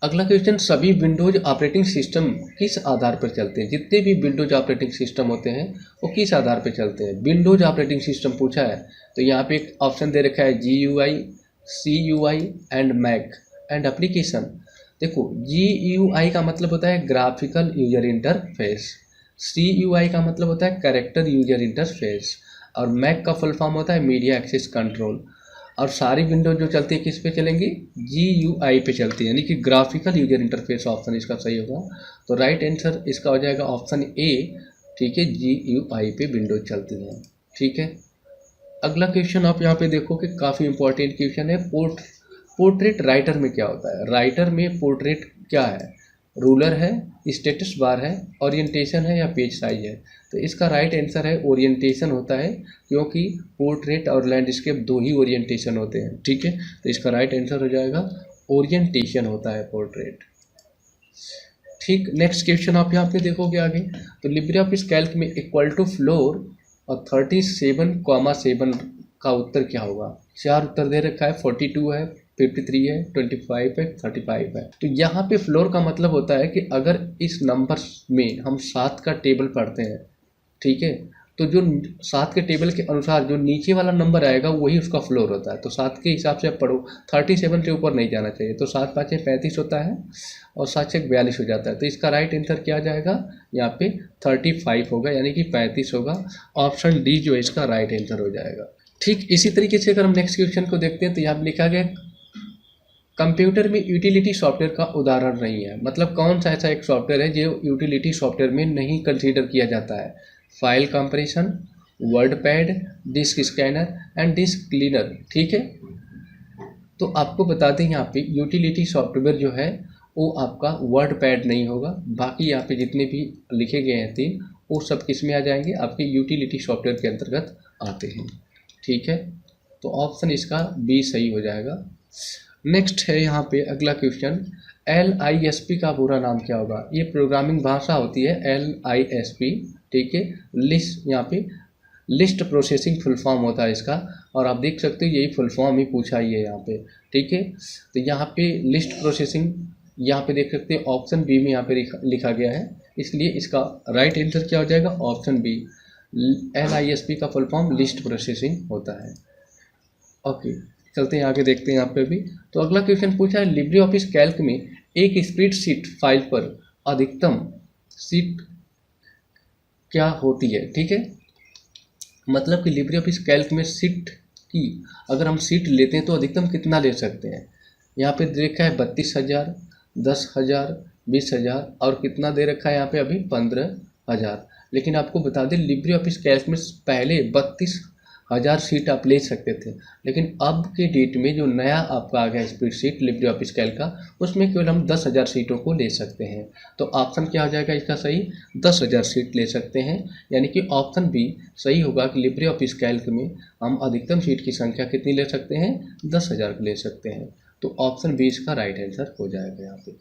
अगला क्वेश्चन, सभी Windows operating system किस आधार पर चलते हैं? जितने भी विंडोज ऑपरेटिंग सिस्टम होते हैं वो किस आधार पर चलते हैं? विंडोज ऑपरेटिंग सिस्टम पूछा है तो यहाँ पे एक ऑप्शन दे रखा है GUI, CUI and Mac and application. देखो, GUI का मतलब होता है ग्राफिकल यूजर इंटरफेस, CUI का मतलब होता है कैरेक्टर यूजर इंटरफेस, और मैक का फुल फॉर्म होता है मीडिया एक्सेस कंट्रोल। और सारी विंडो जो चलती है किस पे चलेंगी? GUI पे चलती है, यानी कि ग्राफिकल यूजर इंटरफेस ऑप्शन इसका सही होगा। तो राइट आंसर इसका हो जाएगा ऑप्शन ए, ठीक है, GUI पे विंडो चलती हैं, ठीक है। अगला क्वेश्चन आप यहाँ पे देखो कि काफ़ी इंपॉर्टेंट क्वेश्चन है, पोर्ट्रेट राइटर में क्या होता है? राइटर में पोर्ट्रेट क्या है? रूलर है, स्टेटस बार है, ओरिएंटेशन है या पेज साइज है? तो इसका राइट आंसर है ओरिएंटेशन होता है, क्योंकि पोर्ट्रेट और लैंडस्केप दो ही ओरिएंटेशन होते हैं, ठीक है। तो इसका राइट आंसर हो जाएगा ओरिएंटेशन होता है पोर्ट्रेट, ठीक। नेक्स्ट क्वेश्चन आप यहाँ पे देखोगे आगे, तो लिब्रे ऑफिस कैल्क में इक्वल टू फ्लोर और 37,7 का उत्तर क्या होगा? 4 उत्तर दे रखा है, 42 है, 53 है, 25 है, 35 है। तो यहाँ पे फ्लोर का मतलब होता है कि अगर इस नंबर में हम 7 का टेबल पढ़ते हैं, ठीक है, तो जो 7 के टेबल के अनुसार जो नीचे वाला नंबर आएगा वही उसका फ्लोर होता है। तो 7 के हिसाब से आप पढ़ो, 37 से ऊपर नहीं जाना चाहिए। तो 7 5 35 होता है और 7 6 42 हो जाता है। तो इसका राइट आंसर क्या आ जाएगा? यहाँ पे 35 होगा, यानी कि 35 होगा। ऑप्शन डी जो है इसका राइट आंसर हो जाएगा, ठीक। इसी तरीके से अगर हम नेक्स्ट क्वेश्चन को देखते हैं तो यहाँ लिखा गया कंप्यूटर में यूटिलिटी सॉफ्टवेयर का उदाहरण नहीं है। मतलब कौन सा ऐसा एक सॉफ्टवेयर है जो यूटिलिटी सॉफ्टवेयर में नहीं कंसीडर किया जाता है? File compression, WordPad, disk scanner and disk cleaner, ठीक है। तो आपको बता दें यहाँ पे यूटिलिटी सॉफ्टवेयर जो है वो आपका वर्ड पैड नहीं होगा, बाकी यहाँ पे जितने भी लिखे गए हैं 3 वो सब किस में आ जाएंगे? आपके यूटिलिटी सॉफ्टवेयर के अंतर्गत आते हैं, ठीक है। तो ऑप्शन इसका बी सही हो जाएगा। नेक्स्ट है यहाँ पे अगला क्वेश्चन, LISP का पूरा नाम क्या होगा? ये प्रोग्रामिंग भाषा होती है LISP, ठीक है। लिस्ट, यहाँ पे लिस्ट प्रोसेसिंग फुल फॉर्म होता है इसका, और आप देख सकते हो यही फुल फॉर्म ही पूछा ही है यहाँ पे, ठीक है। तो यहाँ पे लिस्ट प्रोसेसिंग यहाँ पे देख सकते हैं ऑप्शन बी में यहाँ पे लिखा गया है, इसलिए इसका राइट आंसर क्या हो जाएगा? Option B. LISP का फुल फॉर्म लिस्ट प्रोसेसिंग होता है, ओके। चलते हैं आगे, देखते हैं यहाँ पे भी। तो अगला क्वेश्चन पूछा है, लिब्रे ऑफिस कैल्क में एक स्प्रेडशीट फाइल पर अधिकतम सीट क्या होती है? ठीक है, मतलब कि लिब्रे ऑफिस कैल्क में सीट की अगर हम सीट लेते हैं तो अधिकतम कितना ले सकते हैं? यहाँ पे दे रखा है 32,000, 10,000, 20,000 और कितना दे रखा है यहाँ पे अभी 15,000। लेकिन आपको बता दें लिब्रे ऑफिस कैल्क में पहले 32,000 सीट आप ले सकते थे, लेकिन अब के डेट में जो नया आपका आ गया spread sheet Libre office Calc का, उसमें केवल हम 10,000 सीटों को ले सकते हैं। तो ऑप्शन क्या हो जाएगा इसका सही? 10,000 सीट ले सकते हैं, यानी कि ऑप्शन बी सही होगा कि लिब्रे ऑफिस कैल्क में हम अधिकतम सीट की संख्या कितनी ले सकते हैं? 10,000 ले सकते हैं। तो ऑप्शन बी इसका राइट आंसर हो जाएगा यहाँ पे,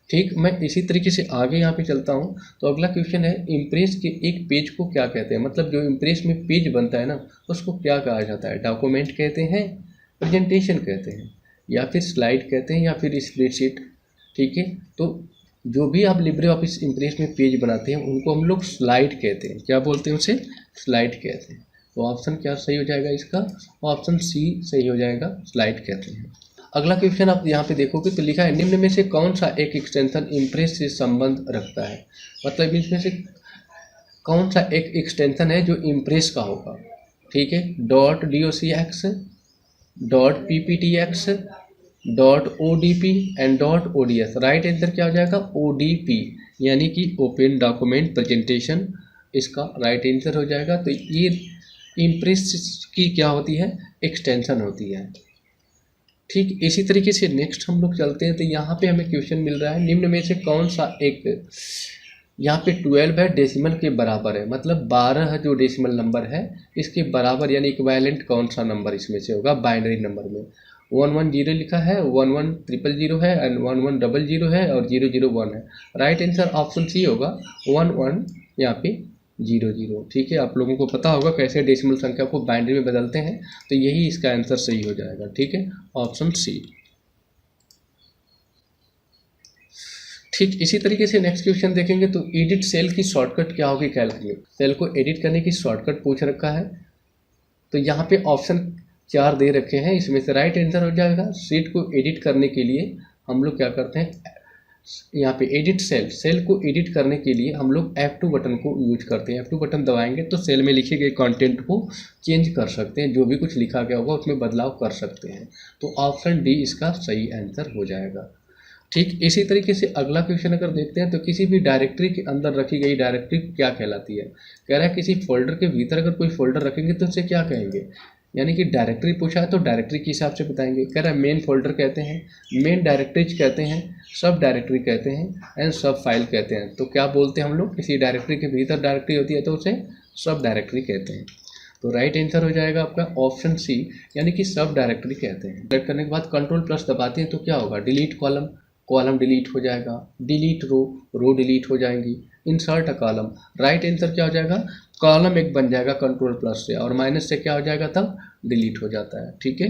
ठीक। मैं इसी तरीके से आगे यहाँ पे चलता हूँ। तो अगला क्वेश्चन है, इम्प्रेस के एक पेज को क्या कहते हैं? मतलब जो इम्प्रेस में पेज बनता है ना, उसको क्या कहा जाता है? डॉक्यूमेंट कहते हैं, प्रेजेंटेशन कहते हैं, या फिर स्लाइड कहते हैं, या फिर स्प्रेडशीट, ठीक है। तो जो भी आप लिब्रे ऑफिस इम्प्रेस में पेज बनाते हैं उनको हम लोग स्लाइड कहते हैं। क्या बोलते हैं उसे? स्लाइड कहते हैं। तो ऑप्शन क्या सही हो जाएगा इसका? ऑप्शन सी सही हो जाएगा, स्लाइड कहते हैं। अगला क्वेश्चन आप यहाँ पे देखोगे तो लिखा है, निम्न में से कौन सा एक एक्सटेंशन इम्प्रेस से संबंध रखता है? मतलब इसमें से कौन सा एक एक्सटेंशन है जो इम्प्रेस का होगा? ठीक है, .docx, .pptx, .odp and .ods। Right answer क्या हो जाएगा? ODP, यानी कि ओपन डॉक्यूमेंट प्रेजेंटेशन, इसका राइट आंसर हो जाएगा। तो ये इम्प्रेस की क्या होती है? एक्सटेंशन होती है, ठीक। इसी तरीके से नेक्स्ट हम लोग चलते हैं। तो यहाँ पे हमें क्वेश्चन मिल रहा है, निम्न में से कौन सा एक, यहाँ पे 12 है डेसिमल के बराबर है, मतलब 12 जो डेसिमल नंबर है इसके बराबर यानी इक्विवेलेंट कौन सा नंबर इसमें से होगा? बाइनरी नंबर में 110 लिखा है, 11000 है, एंड 1100 है, और 001 है। राइट आंसर ऑप्शन सी होगा, 11 यहाँ पे 00, ठीक है। आप लोगों को पता होगा कैसे डेसिमल संख्या को बाइनरी में बदलते हैं, तो यही इसका आंसर सही हो जाएगा, ठीक है, ऑप्शन सी। ठीक इसी तरीके से नेक्स्ट क्वेश्चन देखेंगे तो एडिट सेल की शॉर्टकट क्या होगी कैलकुलेट। सेल को एडिट करने की शॉर्टकट पूछ रखा है, तो यहाँ पे ऑप्शन 4 दे रखे हैं, इसमें से राइट आंसर हो जाएगा। शीट को एडिट करने के लिए हम लोग क्या करते हैं, यहाँ पे एडिट सेल को एडिट करने के लिए हम लोग F2 बटन को यूज करते हैं। F2 बटन दबाएंगे तो सेल में लिखे गए कंटेंट को चेंज कर सकते हैं, जो भी कुछ लिखा गया होगा उसमें बदलाव कर सकते हैं। तो ऑप्शन डी इसका सही आंसर हो जाएगा। ठीक इसी तरीके से अगला क्वेश्चन अगर देखते हैं तो किसी भी डायरेक्टरी के अंदर रखी गई डायरेक्टरी क्या कहलाती है। कह रहा है किसी फोल्डर के भीतर अगर कोई फोल्डर रखेंगे तो उसे क्या कहेंगे, यानी कि डायरेक्टरी पूछा है तो डायरेक्टरी के हिसाब से बताएंगे। कह रहा है मेन फोल्डर कहते हैं, मेन डायरेक्टरीज कहते हैं, सब डायरेक्टरी कहते हैं एंड सब फाइल कहते हैं। तो क्या बोलते हैं हम लोग, किसी डायरेक्टरी के भीतर डायरेक्टरी होती है तो उसे सब डायरेक्टरी कहते हैं। तो राइट आंसर हो जाएगा आपका ऑप्शन सी, यानी कि सब डायरेक्टरी कहते हैं। सेलेक्ट करने के बाद कंट्रोल प्लस दबाते हैं तो क्या होगा, डिलीट कॉलम, कॉलम डिलीट हो जाएगा, डिलीट रो, रो डिलीट हो जाएंगी, insert a column. Right answer क्या हो जाएगा, कॉलम एक बन जाएगा कंट्रोल प्लस से, और माइनस से क्या हो जाएगा तब डिलीट हो जाता है। ठीक है,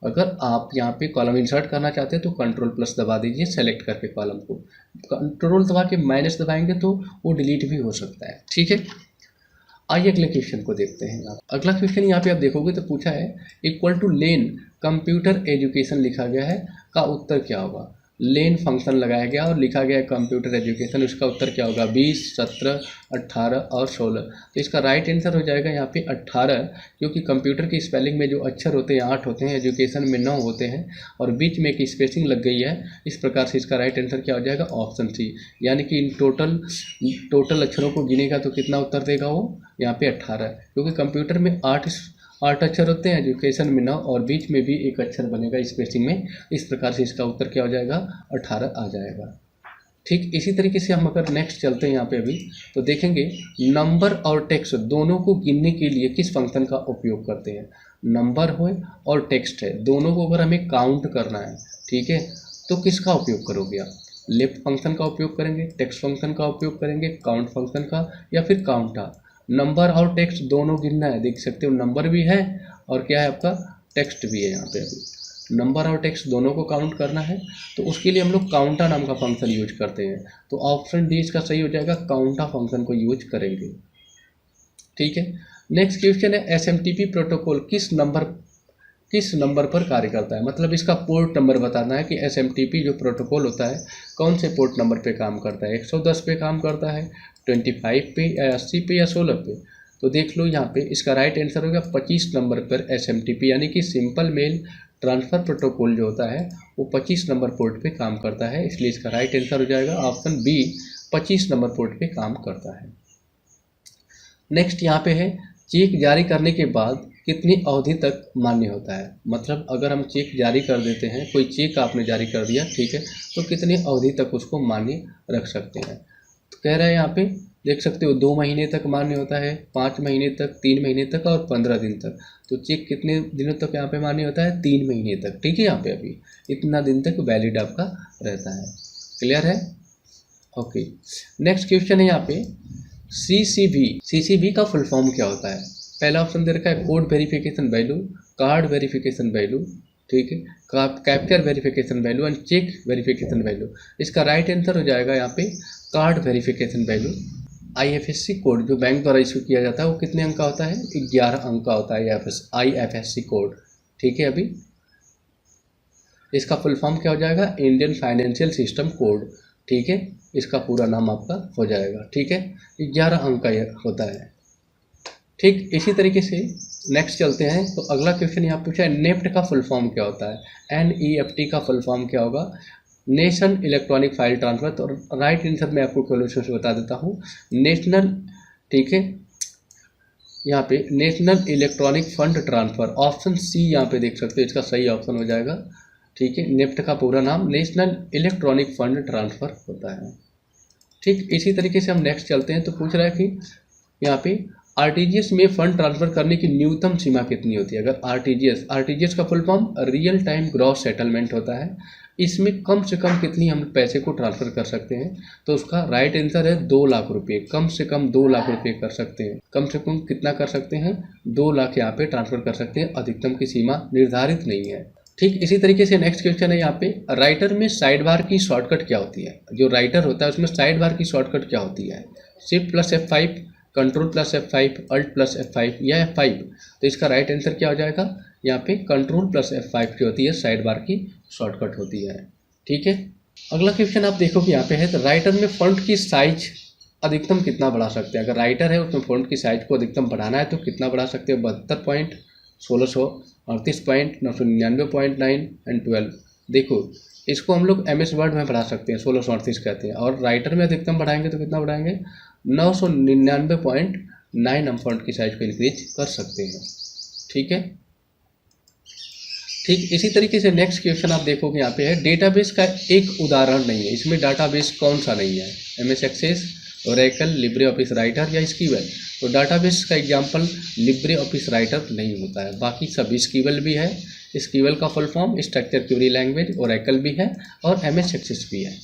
अगर आप यहाँ पे कॉलम इंसर्ट करना चाहते हैं तो कंट्रोल प्लस दबा दीजिए सेलेक्ट करके कॉलम को, कंट्रोल दबा के माइनस दबाएंगे तो वो डिलीट भी हो सकता है। ठीक है, आइए अगले क्वेश्चन को देखते हैं। अगला क्वेश्चन यहाँ पे आप देखोगे तो पूछा है equal two lane computer education लिखा गया है, का उत्तर क्या होगा। लेन फंक्शन लगाया गया और लिखा गया है कंप्यूटर एजुकेशन, उसका उत्तर क्या होगा 20, 17, 18 और 16। तो इसका राइट आंसर हो जाएगा यहाँ पे 18, क्योंकि कंप्यूटर की स्पेलिंग में जो अक्षर होते हैं 8 होते हैं, एजुकेशन में 9 होते हैं और बीच में एक स्पेसिंग लग गई है। इस प्रकार से इसका राइट आंसर क्या हो जाएगा ऑप्शन सी, यानी कि इन टोटल अक्षरों को गिनेगा तो कितना उत्तर देगा वो यहाँ पे 18, क्योंकि कंप्यूटर में 8 अक्षर होते हैं, एजुकेशन में 9 और बीच में भी एक अक्षर बनेगा स्पेसिंग में। इस प्रकार से इसका उत्तर क्या हो जाएगा 18 आ जाएगा। ठीक इसी तरीके से हम अगर नेक्स्ट चलते हैं यहाँ पे अभी तो देखेंगे नंबर और टेक्स्ट दोनों को गिनने के लिए किस फंक्शन का उपयोग करते हैं। नंबर हो और टेक्स्ट है, दोनों को अगर हमें काउंट करना है, ठीक है, तो किसका उपयोग करोगे आप, लेफ्ट फंक्शन का उपयोग करेंगे, टेक्स्ट फंक्शन का उपयोग करेंगे, काउंट फंक्शन का, या फिर काउंटा। नंबर और टेक्स्ट दोनों गिनना है, देख सकते हो नंबर भी है और क्या है आपका टेक्स्ट भी है। यहाँ पे अभी नंबर और टेक्स्ट दोनों को काउंट करना है तो उसके लिए हम लोग काउंटा नाम का फंक्शन यूज करते हैं। तो ऑप्शन डी इसका सही हो जाएगा, काउंटा फंक्शन को यूज करेंगे। ठीक है, नेक्स्ट क्वेश्चन है एसएमटीपी प्रोटोकॉल किस नंबर पर कार्य करता है, मतलब इसका पोर्ट नंबर बताना है कि एसएमटीपी जो प्रोटोकॉल होता है कौन से पोर्ट नंबर पे काम करता है, 110 पे काम करता है, 25 पे या 80 पे या 16 पे। तो देख लो यहाँ पे इसका राइट आंसर होगा 25 नंबर पर एसएमटीपी, यानी कि सिंपल मेल ट्रांसफ़र प्रोटोकॉल जो होता है वो 25 नंबर पोर्ट पे काम करता है, इसलिए इसका राइट आंसर हो जाएगा ऑप्शन बी, 25 नंबर पोर्ट पे काम करता है। नेक्स्ट यहाँ पे है चेक जारी करने के बाद कितनी अवधि तक मान्य होता है, मतलब अगर हम चेक जारी कर देते हैं, कोई चेक आपने जारी कर दिया, ठीक है, तो कितनी अवधि तक उसको मान्य रख सकते हैं। तो कह रहा है यहाँ पे देख सकते हो 2 महीने तक मान्य होता है, 5 महीने तक, 3 महीने तक और 15 दिन तक। तो चेक कितने दिनों तक यहाँ पे मान्य होता है, 3 महीने तक। ठीक है, यहाँ पे अभी इतना दिन तक वैलिड आपका रहता है। क्लियर है, ओके। नेक्स्ट क्वेश्चन है यहाँ पे सीसीबी का फुल फॉर्म क्या होता है। पहला ऑप्शन दे रखा है code verification value, card verification value, ठीक है, capture verification value and check verification value. इसका राइट आंसर हो जाएगा यहाँ पे card verification value. IFSC code जो बैंक द्वारा इशू किया जाता है वो कितने अंक का होता है, 11 अंक का होता है आईएफएससी कोड। ठीक है, अभी इसका फुल फॉर्म क्या हो जाएगा, इंडियन फाइनेंशियल सिस्टम कोड। ठीक है, इसका पूरा नाम आपका हो जाएगा। ठीक है, 11 अंक का होता है। ठीक इसी तरीके से नेक्स्ट चलते हैं तो अगला क्वेश्चन यहाँ पूछा है नेफ्ट का फुल फॉर्म क्या होता है। एनईएफटी का फुल फॉर्म क्या होगा, नेशनल इलेक्ट्रॉनिक फाइल ट्रांसफर। तो राइट आंसर मैं आपको क्वेश्चन से बता देता हूँ, नेशनल, ठीक है, यहाँ पे national electronic fund transfer, option C यहाँ पे देख सकते हो इसका सही ऑप्शन हो जाएगा। ठीक है, नेफ्ट का पूरा नाम नेशनल इलेक्ट्रॉनिक फंड ट्रांसफर होता है। ठीक इसी तरीके से हम नेक्स्ट चलते हैं तो पूछ रहा है कि यहाँ पे आरटीजीएस में फंड ट्रांसफर करने की न्यूनतम सीमा कितनी होती है। अगर आरटीजीएस का full form real time gross settlement होता है, इसमें कम से कम कितनी हम पैसे को ट्रांसफ़र कर सकते हैं, तो उसका राइट आंसर है 2 लाख रुपये। कम से कम 2 लाख रुपये कर सकते हैं, कम से कम कितना कर सकते हैं, 2 लाख यहाँ पे ट्रांसफ़र कर सकते हैं, अधिकतम की सीमा निर्धारित नहीं है। ठीक इसी तरीके से नेक्स्ट क्वेश्चन है यहाँ पे, राइटर में साइड बार की शॉर्टकट क्या होती है। जो राइटर होता है उसमें साइड बार की शॉर्टकट क्या होती है। Shift plus F5, control plus F5, alt plus F5 या F5। तो इसका राइट आंसर क्या हो जाएगा, यहाँ पे कंट्रोल प्लस F5 जो होती है साइड बार की शॉर्टकट होती है। ठीक है, अगला क्वेश्चन आप देखो कि यहाँ पे है, तो राइटर में फॉन्ट की साइज अधिकतम कितना बढ़ा सकते हैं। अगर राइटर है उसमें फॉन्ट की साइज को अधिकतम बढ़ाना है तो कितना बढ़ा सकते हैं, 72 पॉइंट, 1638 पॉइंट, 999.9 एंड 12। देखो इसको हम लोग MS वर्ड में बढ़ा सकते हैं, 1638 कहते हैं, और राइटर में अधिकतम बढ़ाएंगे तो कितना बढ़ाएंगे, 999.9 हम फॉन्ट की साइज को इंक्रीज कर सकते हैं। ठीक है, ठीक इसी तरीके से नेक्स्ट क्वेश्चन आप देखोगे यहाँ पे है, डेटाबेस का एक उदाहरण नहीं है। इसमें डाटाबेस कौन सा नहीं है, MS access, Oracle, Libre Office Writer या स्कीवल। तो डाटाबेस का एग्जांपल लिब्रे ऑफिस राइटर नहीं होता है, बाकी सब स्कीवल भी है। स्कीवल का full form structure query language, Oracle भी है और MS एक्सेस भी है।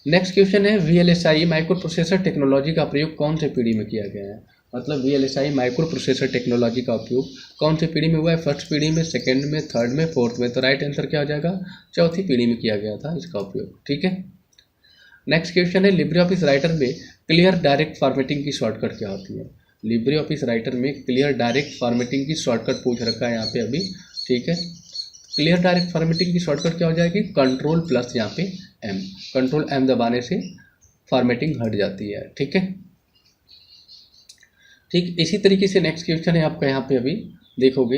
नेक्स्ट क्वेश्चन है, VLSI माइक्रो प्रोसेसर टेक्नोलॉजी का प्रयोग कौन से पीढ़ी में किया गया है। मतलब VLSI माइक्रो प्रोसेसर टेक्नोलॉजी का उपयोग कौन सी पीढ़ी में हुआ है, फर्स्ट पीढ़ी में, सेकेंड में, थर्ड में, फोर्थ में। तो राइट आंसर क्या हो जाएगा, चौथी पीढ़ी में किया गया था इसका उपयोग। ठीक है, नेक्स्ट क्वेश्चन है, लिब्रे ऑफिस राइटर में क्लियर डायरेक्ट फॉर्मेटिंग की शॉर्टकट क्या होती है। लिब्रे ऑफिस राइटर में क्लियर डायरेक्ट फॉर्मेटिंग की शॉर्टकट पूछ रखा है यहाँ पे अभी। ठीक है, क्लियर डायरेक्ट फॉर्मेटिंग की शॉर्टकट क्या हो जाएगी, कंट्रोल प्लस यहाँ पे M, कंट्रोल M दबाने से फॉर्मेटिंग हट जाती है। ठीक है, ठीक इसी तरीके से नेक्स्ट क्वेश्चन है आपका यहाँ पे अभी देखोगे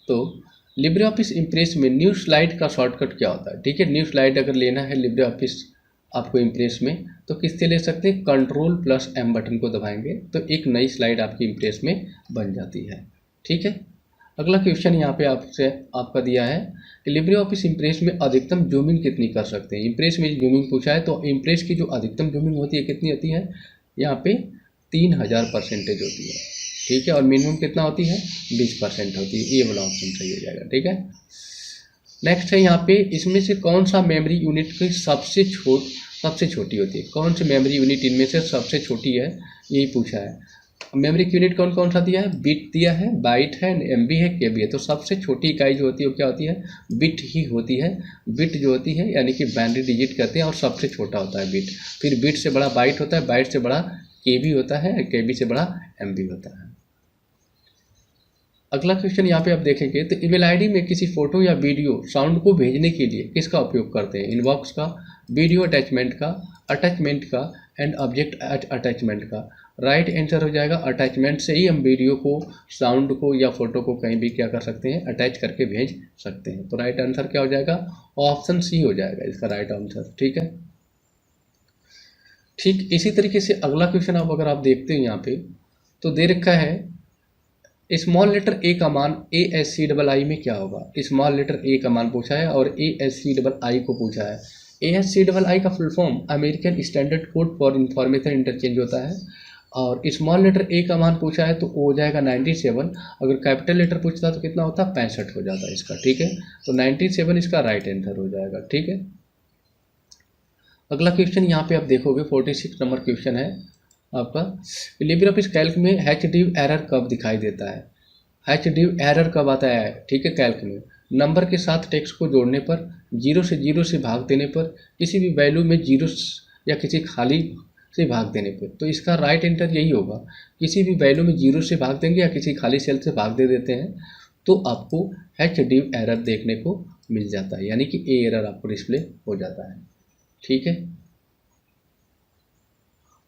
तो, लिब्रे ऑफिस इम्प्रेस में न्यू स्लाइड का शॉर्टकट क्या होता है। ठीक है, न्यू स्लाइड अगर लेना है लिब्रे ऑफिस आपको इम्प्रेस में तो किससे ले सकते हैं, कंट्रोल प्लस M बटन को दबाएंगे तो एक नई स्लाइड आपकी इम्प्रेस में बन जाती है। ठीक है, अगला क्वेश्चन यहाँ पे आपका दिया है कि लिब्रे ऑफिस इम्प्रेस में अधिकतम जूमिंग कितनी कर सकते हैं। इम्प्रेस में जूमिंग पूछा है तो इम्प्रेस की जो अधिकतम जूमिंग होती है कितनी होती है, यहाँ पे 3000% होती है। ठीक है, और मिनिमम कितना होती है, 20% होती है। ये वाला ऑप्शन सही हो जाएगा। ठीक है, नेक्स्ट है यहाँ पे, इसमें से कौन सा मेमोरी यूनिट की सबसे छोटी होती है। कौन सी मेमोरी यूनिट इनमें से सबसे छोटी है, यही पूछा है। मेमोरी यूनिट कौन कौन सा दिया है, बिट दिया है, बाइट है, MB है, KB है। तो सबसे छोटी इकाई जो होती है वो क्या होती है, बिट ही होती है। बिट जो होती है यानी कि बाइनरी डिजिट कहते हैं, और सबसे छोटा होता है बिट। फिर बिट से बड़ा बाइट होता है, बाइट से बड़ा KB होता है, KB से बड़ा MB होता है। अगला क्वेश्चन यहाँ पे आप देखेंगे तो ईमेल आईडी में किसी फोटो या वीडियो साउंड को भेजने के लिए किसका उपयोग करते हैं, इनबॉक्स का, वीडियो अटैचमेंट का एंड ऑब्जेक्ट अटैचमेंट का। राइट आंसर हो जाएगा अटैचमेंट से ही हम वीडियो को, साउंड को या फोटो को कहीं भी क्या कर सकते हैं, अटैच करके भेज सकते हैं। तो राइट आंसर क्या हो जाएगा, ऑप्शन C हो जाएगा इसका राइट आंसर। ठीक है, ठीक इसी तरीके से अगला क्वेश्चन अगर आप देखते हैं यहाँ पे तो दे रखा है, स्मॉल लेटर A का मान ASCII में क्या होगा। स्मॉल लेटर A का मान पूछा है और ASCII को पूछा है। ASCII का full form American standard code for information interchange होता है, और स्मॉल लेटर A का मान पूछा है तो वो हो जाएगा 97। अगर कैपिटल लेटर पूछता है तो कितना होता है, 65 हो जाता है इसका। ठीक है, तो 97 इसका राइट आंसर हो जाएगा। ठीक है, अगला क्वेश्चन यहाँ पे आप देखोगे 46 नंबर क्वेश्चन है आपका, लिब्रे ऑफिस कैल्क में HDIV एरर कब दिखाई देता है। HDIV एरर कब आता है, ठीक है, कैल्क में नंबर के साथ टेक्स्ट को जोड़ने पर, 0 से भाग देने पर, किसी भी वैल्यू में 0 या किसी खाली से भाग देने पर। तो इसका राइट आंसर यही होगा, किसी भी वैल्यू में 0 से भाग देंगे या किसी खाली सेल से भाग दे देते हैं तो आपको HDIV एरर देखने को मिल जाता है, यानी कि A एरर आपको डिस्प्ले हो जाता है। ठीक है,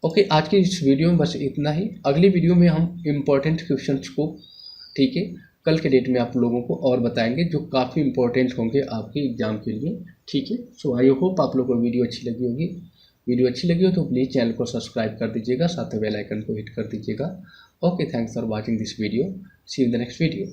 ओके, आज की इस वीडियो में बस इतना ही। अगली वीडियो में हम इम्पोर्टेंट क्वेश्चंस को, ठीक है, कल के डेट में आप लोगों को और बताएंगे जो काफ़ी इंपॉर्टेंट होंगे आपके एग्जाम के लिए। ठीक है, सो आई होप आप लोगों को वीडियो अच्छी लगी होगी। वीडियो अच्छी लगी हो तो प्लीज़ चैनल को सब्सक्राइब कर दीजिएगा, साथ में बेल आइकन को हिट कर दीजिएगा। Okay, thanks for watching this video, see you in the next video.